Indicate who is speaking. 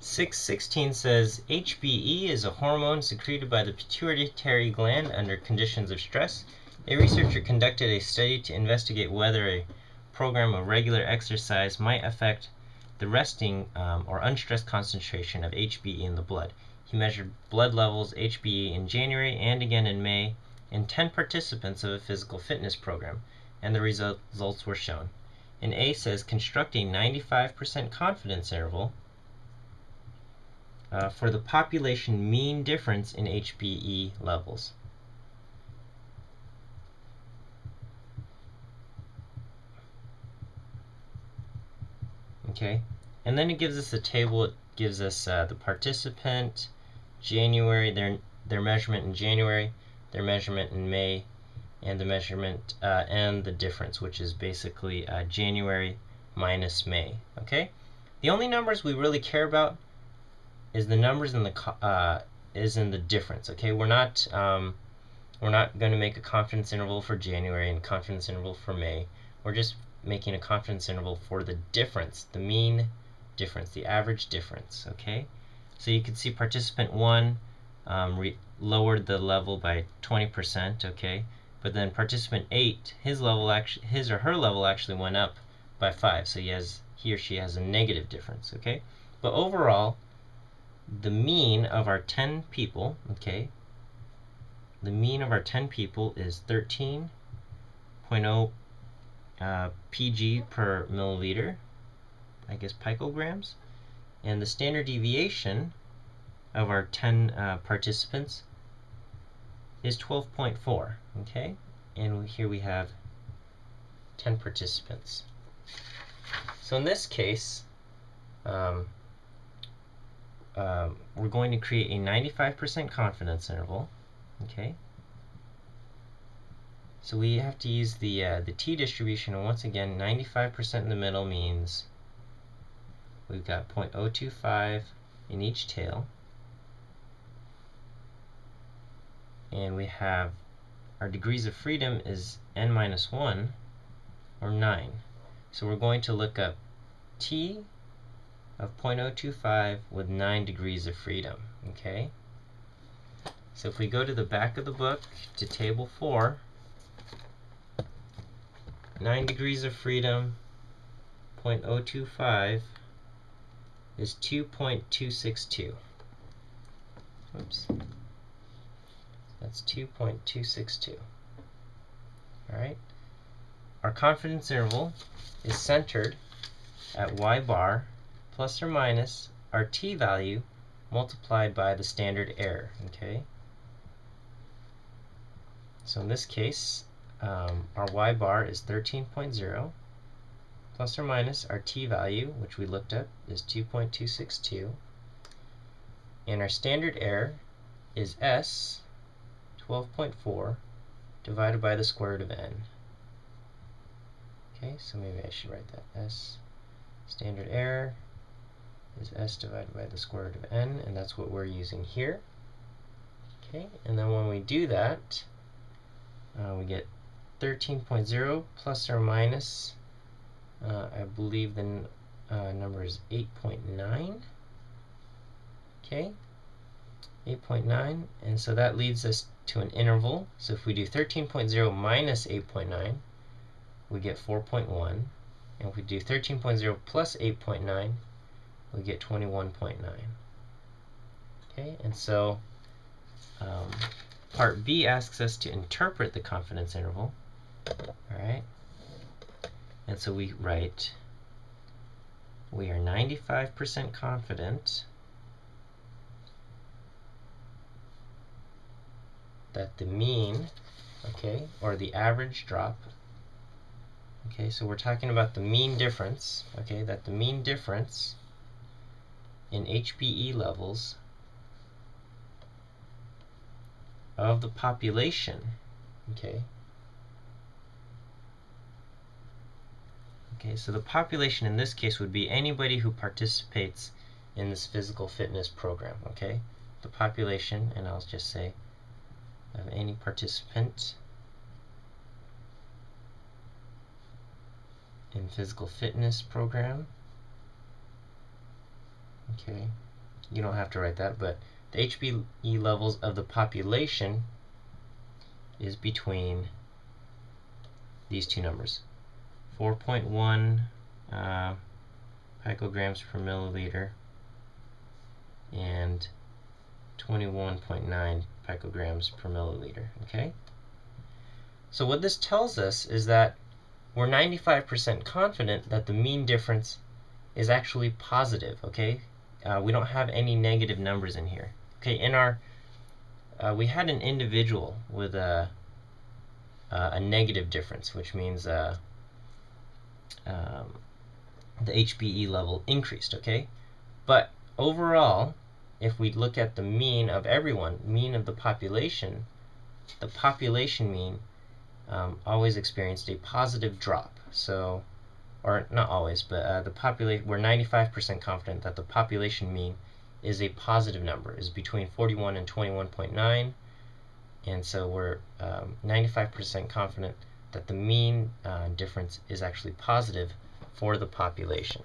Speaker 1: 6.16 says HBE is a hormone secreted by the pituitary gland under conditions of stress. A researcher conducted a study to investigate whether a program of regular exercise might affect the resting or unstressed concentration of HBE in the blood. He measured blood levels HBE in January and again in May in 10 participants of a physical fitness program, and the results were shown. In A says construct a 95% confidence interval for the population mean difference in HBE levels. Okay, and then it gives us a table. It gives us the participant, January, their measurement in January, their measurement in May, and the measurement and the difference, which is basically January minus May. Okay, the only numbers we really care about is the numbers in the difference. Okay, we're not going to make a confidence interval for January and confidence interval for May. We're just making a confidence interval for the difference, the mean difference, the average difference. Okay, so you can see participant 1 lowered the level by 20%. Okay, but then participant 8, his or her level actually went up by 5. So he or she has a negative difference. Okay, but overall, the mean of our 10 people, okay, the mean of our 10 people is 13.0 pg per milliliter, I guess picograms, and the standard deviation of our 10 participants is 12.4, okay, and here we have 10 participants. So in this case, we're going to create a 95% confidence interval. Okay, so we have to use the t-distribution, and once again 95% in the middle means we've got 0.025 in each tail, and we have our degrees of freedom is n-1 or 9. So we're going to look up t of 0.025 with 9 degrees of freedom. Okay, so if we go to the back of the book to table 4, 9 degrees of freedom, 0.025 is 2.262. Oops. That's 2.262. Alright. Our confidence interval is centered at y bar plus or minus our t value multiplied by the standard error. Okay. So in this case, our y bar is 13.0 plus or minus our t value, which we looked up, is 2.262, and our standard error is s 12.4 divided by the square root of n. Okay, so maybe I should write that. S standard error is s divided by the square root of n, and that's what we're using here. Okay, and then when we do that, we get 13.0 plus or minus, I believe the number is 8.9. Okay, 8.9, and so that leads us to an interval. So if we do 13.0 minus 8.9, we get 4.1, and if we do 13.0 plus 8.9, we get 21.9. Okay, and so part B asks us to interpret the confidence interval. Alright, and so we write, we are 95% confident that the mean, okay, or the average drop, okay, so we're talking about the mean difference, okay, that the mean difference in HBE levels of the population, okay, so the population in this case would be anybody who participates in this physical fitness program, okay, the population, and I'll just say of any participant in physical fitness program Okay, you don't have to write that, but the HBE levels of the population is between these two numbers, 4.1 picograms per milliliter and 21.9 picograms per milliliter. Okay, so what this tells us is that we're 95% confident that the mean difference is actually positive. Okay, we don't have any negative numbers in here. Okay, in our we had an individual with a negative difference, which means the HBE level increased. Okay, but overall, if we look at the mean of everyone, mean of the population mean always experienced a positive drop. So, or not always, but the population, we're 95% confident that the population mean is a positive number, is between 41 and 21.9, and so we're 95% confident that the mean difference is actually positive for the population.